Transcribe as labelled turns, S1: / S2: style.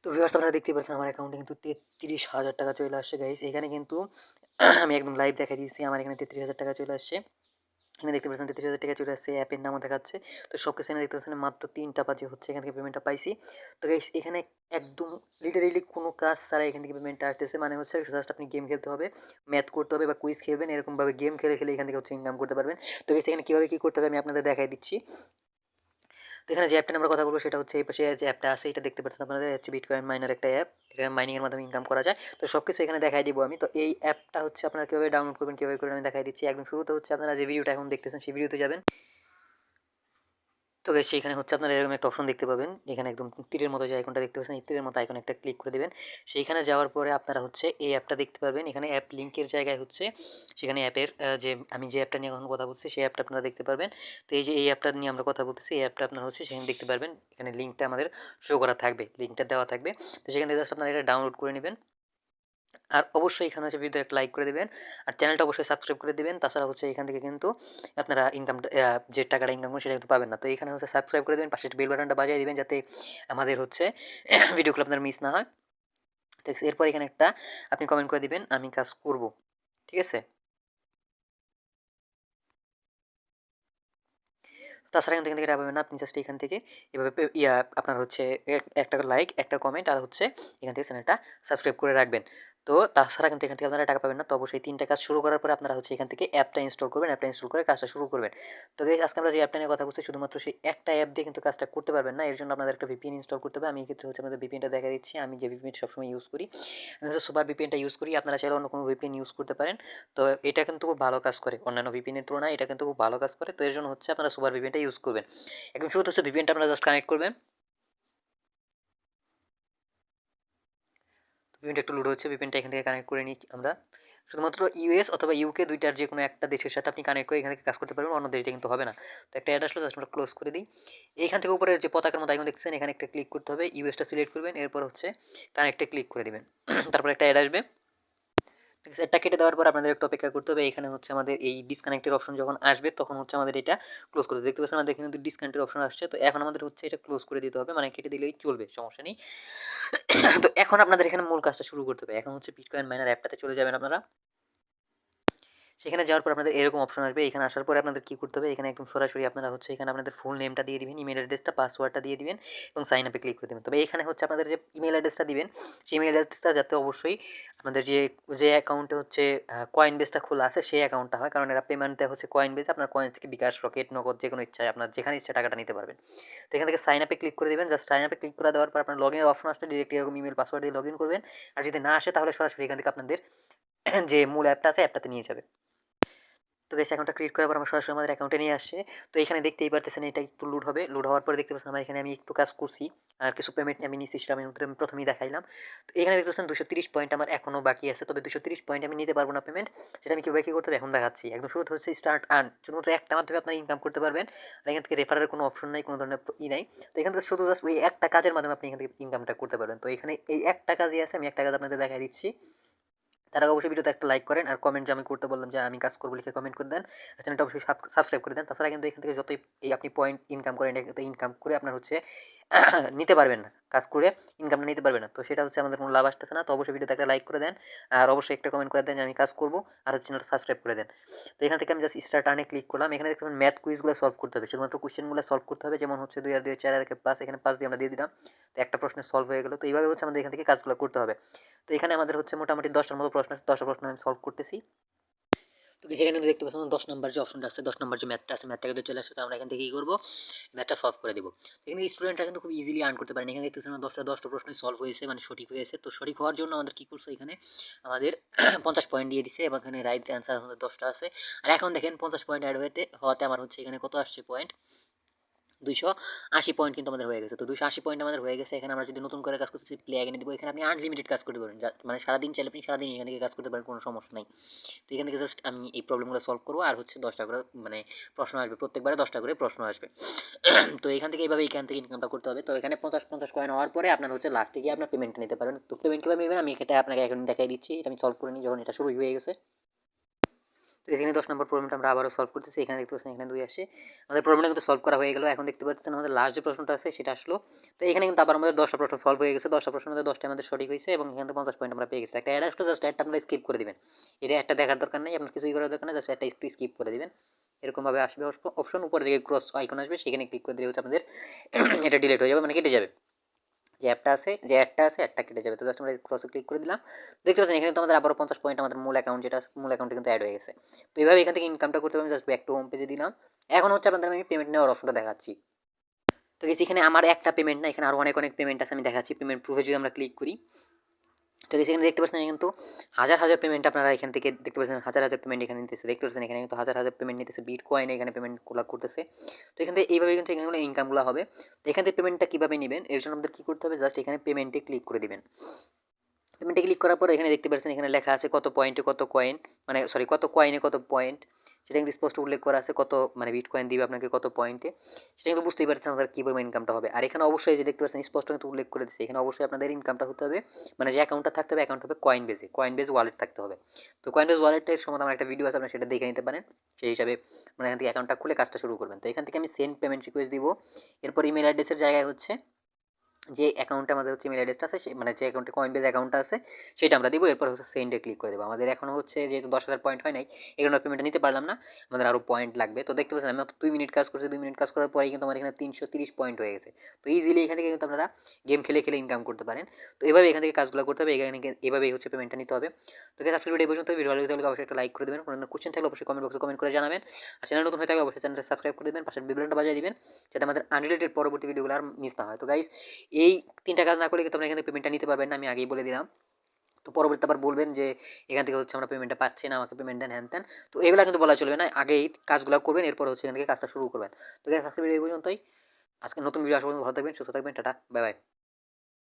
S1: তো ভিউয়ার্স আপনারা দেখতেই পাচ্ছেন আমার অ্যাকাউন্টে কিন্তু ৩৩,০০০ টাকা চলে আসছে গাইস। এখানে কিন্তু আমি একদম লাইভ দেখাই দিয়েছি আমার এখানে ৩৩,০০০ টাকা চলে আসছে। এখানে দেখতে পাচ্ছেন ৩৩,০০০ টাকা চলে আসছে, অ্যাপের নামও দেখাচ্ছে। তো সব কিছু এখানে দেখতে পাচ্ছেন মাত্র ৩টা বাজে হচ্ছে এখান থেকে পেমেন্টটা পাইছি। তো গাইস এখানে একদম লিটারেলি কোনো কাজ ছাড়া এখান থেকে পেমেন্টটা আসতেছে, মানে হচ্ছে জাস্ট আপনি গেম খেলতে হবে, ম্যাথ করতে হবে বা কুইজ খেলবেন, এরকমভাবে গেম খেলে খেলে এখান থেকে হচ্ছে ইনকাম করতে পারবেন। তো গাইস এখানে কীভাবে কী করতে হবে আমি আপনাদের দেখাই দিচ্ছি। তো এখানে যে অ্যাপটা নিয়ে আমরা কথা বলবো সেটা হচ্ছে এই পাশে যে অ্যাপটা আছে এটা দেখতে পাচ্ছেন আপনাদের, হচ্ছে বিটকয়েন মাইনার একটা অ্যাপ। এখানে মাইনিংয়ের মাধ্যমে ইনকাম করা যায়। তো সব কিছু এখানে দেখাই দিব আমি। তো এই অ্যাপটা হচ্ছে আপনারা কীভাবে ডাউনলোড করবেন, কীভাবে করবেন আমি দেখাই দিচ্ছি। একদম শুরুতে হচ্ছে আপনারা যে ভিডিওটা এখন দেখতেছেন সেই ভিডিওতে যাবেন। তো গাইস সেখানে হচ্ছে আপনারা এরকম একটা অপশন দেখতে পাবেন, এখানে একদম তীরের মতো যে আইকনটা দেখতে পাচ্ছেন, এই তীরের মতো আইকনে একটা ক্লিক করে দিবেন। সেইখানে যাওয়ার পরে আপনারা হচ্ছে এই অ্যাপটা দেখতে পারবেন। এখানে অ্যাপ লিঙ্কের জায়গায় হচ্ছে সেখানে অ্যাপের যে আমি যে অ্যাপটা নিয়ে এখন কথা বলছি সেই অ্যাপটা আপনারা দেখতে পারবেন। তো এই যে এই অ্যাপটা নিয়ে আমরা কথা বলতেছি, এই অ্যাপটা আপনারা হচ্ছে সেখানে দেখতে পারবেন, এখানে লিঙ্কটা আমাদের শো করা থাকবে, লিঙ্কটা দেওয়া থাকবে। তো সেখান থেকে জাস্ট আপনারা এটা ডাউনলোড করে নেবেন। আর অবশ্যই এখানে হচ্ছে ভিডিওতে একটা লাইক করে দেবেন, আর চ্যানেলটা অবশ্যই সাবস্ক্রাইব করে দেবেন। তাছাড়া হচ্ছে এখান থেকে কিন্তু আপনারা ইনকামটা যে টাকাটা ইনকাম করবেন সেটা কিন্তু পাবেন না। তো এখানে হচ্ছে সাবস্ক্রাইব করে দেবেন, পাশে বেল বাটনটা বাজিয়ে দিবেন যাতে আমাদের হচ্ছে ভিডিওগুলো আপনার মিস না হয়। তো এরপর এখানে একটা আপনি কমেন্ট করে দিবেন আমি কাজ করব, ঠিক আছে? তাছাড়া কিন্তু এখান থেকে এটা পাবেন না, আপনি জাস্ট এখান থেকে এভাবে আপনার হচ্ছে একটা লাইক, একটা কমেন্ট আর হচ্ছে এখান থেকে চ্যানেলটা সাবস্ক্রাইব করে রাখবেন। তো তাছাড়া কিন্তু এখান থেকে আপনারা টাকা পাবেন না। তো অবশ্যই ৩টা কাজ শুরু করার পরে আপনারা হচ্ছে এখান থেকে অ্যাপটা ইনস্টল করবেন, অ্যাপটা ইনস্টল করে কাজটা শুরু করবেন। তো গাইস আজকে আমরা যে অ্যাপটা নিয়ে কথা বলছি শুধুমাত্র সেই একটা অ্যাপ দিয়ে কিন্তু কাজটা করতে পারবেন না। এর জন্য আপনাদের একটা ভিপিএন ইনস্টল করতে হবে। আমি এক্ষেত্রে হচ্ছে আপনাদের ভিপিএনটা দেখা দিচ্ছি। আমি যে ভিপিএন সবসময় ইউজ করি, আমি হচ্ছে সুপার ভিপিএনটা ইউজ করি। আপনারা চাইলে অন্য কোনো ভিপিএন ইউজ করতে পারেন। তো এটা কিন্তু খুব ভালো কাজ করে, অন্যান্য ভিপিএনের তুলনায় এটা কিন্তু খুব ভালো কাজ করে। তো এর জন্য হচ্ছে আপনারা সুপার ভিপিএনটা ইউজ করবেন। একদম শুরুতে হচ্ছে ভিপিএনটা আপনারা জাস্ট কানেক্ট করবেন। তো ভিপিএনটা একটু লোড হচ্ছে, ভিপিএনটা এখান থেকে কানেক্ট করে নিই আমরা। শুধুমাত্র ইউএস অথবা ইউকে দুইটার যে কোনো একটা দেশের সাথে আপনি কানেক্ট করে এখান থেকে কাজ করতে পারবেন, অন্য দেশ দিয়ে কিন্তু হবে না। তো একটা অ্যাড আসলে জাস্ট আমরা ক্লোজ করে দিই। এইখান থেকে উপরে যে পতাকার মতো আইকন দেখছেন এখানে একটা ক্লিক করতে হবে, ইউএসটা সিলেক্ট করবেন, এরপর হচ্ছে কানেক্টে ক্লিক করে দিবেন। তারপর একটা অ্যাড আসবে। ঠিক আছে, এটা কেটে দেওয়ার পর আপনাদের একটু অপেক্ষা করতে হবে। এখানে হচ্ছে আমাদের এই ডিসকানেক্টের অপশন যখন আসবে তখন হচ্ছে আমাদের এটা ক্লোজ করে দিতে, দেখতে পাচ্ছেন আমাদের এখানে কিন্তু ডিসকানেক্টের অপশন আসছে। তো এখন আমাদের হচ্ছে এটা ক্লোজ করে দিতে হবে, মানে কেটে দিলেই চলবে, সমস্যা নেই। তো এখন আপনাদের এখানে মূল কাজটা শুরু করতে হবে। এখন হচ্ছে বিটকয়েন মাইনার অ্যাপটাতে চলে যাবেন আপনারা। সেখানে যাওয়ার পর আপনাদের এরকম অপশন আসবে। এখানে আসার পরে আপনাদের কী করতে হবে, এখানে একদম সরাসরি আপনারা হচ্ছে এখানে আপনাদের ফুল নেমটা দিয়ে দিবেন, ইমেল অ্যাড্রেসটা, পাসওয়ার্ডটা দিয়ে দিবেন এবং সাইন আপে ক্লিক করে দেবেন। তবে এখানে হচ্ছে আপনাদের যে ইমেল অ্যাড্রেসটা দিবেন সেই ইমেল অ্যাড্রেসটা যাতে অবশ্যই আপনাদের যে যে অ্যাকাউন্টে হচ্ছে কয়েন বেসটা খোলা আছে সেই অ্যাকাউন্টটা হয়, কারণ এরা পেমেন্ট দেয় হচ্ছে কয়েন বেস। আপনার কয়েন থেকে বিকাশ, রকেট, নগদ যে কোনো ইচ্ছায় আপনার যেখানে ইচ্ছা টাকাটা নিতে পারবেন। তো এখান থেকে সাইন আপে ক্লিক করে দেবেন। জাস্ট সাইন আপে ক্লিক করে দেওয়ার পর আপনার লগ ইনের অপশন আসলে ডিরেক্ট এরকম ইমেল পাসওয়ার্ড দিয়ে লগ ইন করবেন। আর যদি না আসে তাহলে সরাসরি এখান থেকে আপনাদের যে মূল অ্যাপটা আছে অ্যাপটাতে নিয়ে যাবে। তো গাইস অ্যাকাউন্টটা ক্রিয়েট করার পর আমরা সরাসরি আমাদের অ্যাকাউন্টে নিয়ে আসছে। তো এখানে দেখতেই পারতেছেন এটা একটু লোড হবে। লোড হওয়ার পরে দেখতে পাচ্ছেন আমার এখানে আমি একটু কাজ করছি। আর কিছু পেমেন্ট আমি নিচ্ছি সেটা আমি প্রথমেই দেখাইলাম। তো এখানে দেখতে পাচ্ছেন 230 পয়েন্ট আমার এখনো বাকি আছে। তবে 230 পয়েন্ট আমি নিতে পারবো না পেমেন্ট। সেটা আমি কিভাবে কি করতে হবে এখন দেখাচ্ছি। একদম শুরুতে হচ্ছে স্টার্ট আর্ন। শুধুমাত্র একটা মাধ্যমে আপনারা ইনকাম করতে পারবেন। আর এখান থেকে রেফারের কোনো অপশন নাই, কোনো ধরনের নাই। তো এখান থেকে শুধু জাস্ট ওই একটা কাজের মাধ্যমে আপনি এখান থেকে ইনকামটা করতে পারবেন। তো এখানে এই একটা কাজই আছে, আমি একটা কাজ আপনাদের দেখাই দিচ্ছি। তার আগে অবশ্যই ভিডিওতে একটা লাইক করেন, আর কমেন্ট যে আমি করতে বললাম যে আমি কাজ করবো লিখে কমেন্ট করে দেন, আর চ্যানেলটা অবশ্যই সাবস্ক্রাইব করে দেন। তাছাড়া কিন্তু এখান থেকে যতই এই আপনি পয়েন্ট ইনকাম করেন এটা ইনকাম করে আপনার হচ্ছে নিতে পারবেন না, কাজ করে ইনকামটা নিতে পারবেন না। তো সেটা হচ্ছে আমাদের কোনো লাভ আসতেছে না। তো অবশ্যই ভিডিওতে একটা লাইক করে দেন, আর অবশ্যই একটা কমেন্ট করে দেন যে আমি কাজ করবো, আর হচ্ছে চ্যানেলটা সাবস্ক্রাইব করে দেন। তো এখান থেকে আমি জাস্ট স্টার্ট আর্নে ক্লিক করলাম। এখানে দেখতে পাবেন ম্যাথ কুইজগুলো সলভ করতে হবে, শুধুমাত্র কোশ্চেনগুলো সলভ করতে হবে। যেমন হচ্ছে 2 আর 2 4 আর 1 5, এখানে 5 দিয়ে আমরা দিয়ে দিলাম। তো একটা প্রশ্ন সলভ হয়ে গেল। তো এইভাবে হচ্ছে আমাদের এখান থেকে কাজগুলো করতে হবে। তো এখানে আমাদের হচ্ছে মোটামুটি 10টার মতো প্রশ্ন আছে, 10টা প্রশ্ন আমি সলভ করতেছি। তো সেখানে দেখতে পাচ্ছেন 10 নাম্বার যে অপশনটা আছে, 10 নাম্বার যে ম্যাথটা আছে, ম্যাথটা কিন্তু চলে আসছে। তো আমরা এখান থেকে কি করবো, ম্যাথটা সলভ করে দেবো। এখানে স্টুডেন্টরা কিন্তু খুব ইজিলি আর্ন করতে পারেন। এখানে দেখতে পাচ্ছেন 10টা প্রশ্নই সলভ হয়েছে, মানে সঠিক হয়েছে। তো সঠিক হওয়ার জন্য আমাদের কি করছে, এখানে আমাদের 50 পয়েন্ট দিয়ে দিছে এবং এখানে রাইট অ্যান্সার আমাদের 10টা আছে। আর এখন দেখেন 50 পয়েন্ট অ্যাড হওয়াতে আমার হচ্ছে এখানে কত আসছে পয়েন্ট, 280 পয়েন্ট কিন্তু আমাদের হয়ে গেছে। তো 280 পয়েন্ট আমাদের হয়ে গেছে। এখানে আমরা যদি নতুন করে কাজ করতেছি প্লে আগে দিব, এখানে আপনি আনলিমিটেড কাজ করতে পারবেন, মানে সারাদিন চাইলে আপনি সারাদিন এখান থেকে কাজ করতে পারেন, কোনো সমস্যা নাই। তো এখান থেকে জাস্ট আমি এই প্রবলেমগুলো সলভ করবো, আর হচ্ছে 10টা করে মানে প্রশ্ন আসবে, প্রত্যেকবারে 10টা করে প্রশ্ন আসবে। তো এখান থেকে এইভাবে এখান থেকে ইনকামটা করতে হবে। তো এখানে 50 কয়েন হওয়ার পরে আপনার হচ্ছে লাস্টে গিয়ে আপনার পেমেন্টটা নিতে পারবেন। তো পেমেন্ট কীভাবে নেবেন আমি এটা আপনাকে এখন দেখাই দিচ্ছি। এটা আমি সলভ করে নিই যখন এটা শুরু হয়ে গেছে। তো এখানে 10 নম্বর প্রবলেমটা আমরা আবারও সলভ করতেছি। এখানে দেখতে পাচ্ছেন এখানে 2 আসে। আমাদের প্রবলেমটা কিন্তু সলভ করা হয়ে গেল। এখন দেখতে পাচ্ছেন আমাদের লাস্ট যে প্রশ্নটা আছে সেটা আসলো। তো এখানে কিন্তু আবার আমাদের 10টা প্রশ্ন সলভ হয়ে গেছে। 10টা প্রশ্নের মধ্যে 10টাই আমাদের সঠিক হয়েছে এবং এখান থেকে 50 পয়েন্ট আমরা পেয়ে গেছি। একটা অ্যাড আসলো, জাস্ট অ্যাডটা আপনারা স্কিপ করে দিবেন। এটা একটা দেখার দরকার নেই, আপনার কিছুই করার দরকার নেই, জাস্ট অ্যাডটা একটু স্কিপ করে দিবেন। এরকমভাবে আসবে অপশন, উপরে দিকে ক্রস আইকন আসবে, সেখানে ক্লিক করে দিলে হচ্ছে আপনাদের এটা ডিলিট হয়ে যাবে, মানে কেটে যাবে। যে অ্যাপটা আছে, যে অ্যাডটা আছে, অ্যাডটা কেটে যাবে। তো জাস্ট আমরা ক্রসে ক্লিক করে দিলাম। দেখতে পাচ্ছেন এখানে তো আমাদের আবারও 50 পয়েন্ট আমাদের মূল অ্যাকাউন্ট যেটা আছে, মূল অ্যাকাউন্টে কিন্তু অ্যাড হয়ে গেছে। তো এইভাবে এখান থেকে ইনকামটা করতে পারবেন। জাস্ট ব্যাক টু হোম পেজে দিলাম। এখন হচ্ছে আপনাদের আমি পেমেন্ট নেওয়ার অপশনটা দেখাচ্ছি। তো গেছি এখানে আমার একটা পেমেন্ট না, এখানে আরও অনেক অনেক পেমেন্ট আছে, আমি দেখাচ্ছি। পেমেন্ট প্রুফে যদি আমরা ক্লিক করি, তো এখানে দেখতে পাচ্ছেন কিন্তু হাজার হাজার পেমেন্ট আপনারা এখান থেকে দেখতে পাচ্ছেন, হাজার হাজার পেমেন্ট এখানে নিতেছে। দেখতে পাচ্ছেন এখানে কিন্তু হাজার হাজার পেমেন্ট নিতেছে, বিটকয়েনে এখানে পেমেন্টগুলো করতেছে। তো এখান থেকে এইভাবে কিন্তু এখানে ইনকামগুলো হবে। তো এখান থেকে পেমেন্টটা কীভাবে নেবেন, এর জন্য আমাদের কী করতে হবে, জাস্ট এখানে পেমেন্টে ক্লিক করে দিবেন। পেমেন্টে ক্লিক করার পর এখানে দেখতে পাচ্ছেন এখানে লেখা আছে কত পয়েন্টে কত কয়েন, মানে সরি কত কয়েনে কত পয়েন্ট, সেটা কিন্তু স্পষ্ট উল্লেখ করা আছে। কত মানে বিটকয়েন দিবে আপনাকে কত পয়েন্টে, সেটা কিন্তু বুঝতেই পারছেন আমাদের কী পরিমাণ ইনকামটা হবে। আর এখানে অবশ্যই যে দেখতে পাচ্ছেন স্পষ্ট কিন্তু উল্লেখ করে দিচ্ছে, এখানে অবশ্যই আপনাদের ইনকামটা হতে হবে, মানে যে অ্যাকাউন্টটা থাকতে হবে, অ্যাকাউন্ট হবে কয়েন বেজে, কয়েন বেজ ওয়ালেট থাকতে হবে। তো কয়েন বেজ ওয়ালেটের সম্বন্ধে আমার একটা ভিডিও আছে, আপনারা সেটা দেখে নিতে পারেন। সেই হিসাবে মানে এখান থেকে অ্যাকাউন্টটা খুলে কাজটা শুরু করবেন। তো এখান থেকে আমি সেন্ড পেমেন্ট রিকোয়েস্ট দিব। এরপর ইমেল অ্যাড্রেসের জায়গায় হচ্ছে যে অ্যাকাউন্টে আমাদের হচ্ছে ইমেল অ্যাড্রেসটা আছে, মানে যে অ্যাকাউন্টে কয়েনবেজ অ্যাকাউন্টটা আছে সেটা আমরা দিব। এরপর হচ্ছে সেন্ডে ক্লিক করে দেবো। আমাদের এখনও হচ্ছে যেহেতু 10,000 পয়েন্ট হয় নাই, এই কারণে পেমেন্টটা নিতে পারলাম না, আমাদের আরও পয়েন্ট লাগবে। তো দেখতে পাচ্ছেন আমি মাত্র 2 মিনিট কাজ করছি, 2 মিনিট কাজ করার পরেই কিন্তু আমার এখানে 330 পয়েন্ট হয়ে গেছে। তো ইজিলি এখান থেকে কিন্তু আপনারা গেম খেলে খেলে ইনকাম করতে পারেন। তো এভাবে এখান থেকে কাজগুলো করতে হবে, এখানে এভাবেই হচ্ছে পেমেন্টটা নিতে হবে। তো গাইস আজকের ভিডিও এই পর্যন্ত। ভিডিও ভালো লাগলে অবশ্যই একটা লাইক করে দেবেন, কোনো কোশ্চেন থাকলে অবশ্যই কমেন্ট বক্সে কমেন্ট করে জানাবেন। আর চ্যানেল নতুন হয়ে থাকলে অবশ্যই চ্যানেলটা সাবস্ক্রাইব করে দেবেন, পাশের বেল বাটনটা বাজিয়ে দিবেন, যাতে আমাদের আনরিলেটেড পরবর্তী ভিডিওগুলো আর মিস না হয়। তো গাইস এই 3টা কাজ না করলে কিন্তু আপনারা এখান থেকে পেমেন্টটা নিতে পারবেন না, আমি আগেই বলে দিলাম। তো পরবর্তীতে আবার বলবেন যে এখান থেকে হচ্ছে আমরা পেমেন্টটা পাচ্ছি না, আমাকে পেমেন্ট দেন, হ্যান ত্যান। তো এগুলো কিন্তু বলা চলবে না, আগেই কাজগুলো করবেন, এরপর হচ্ছে এখান থেকে কাজটা শুরু করবেন। তো গাইস আজকের ভিডিও এই পর্যন্তই। আজকে নতুন ভিডিও আসা পর্যন্ত ভালো থাকবেন, সুস্থ থাকবেন, টাটা, বাই বাই।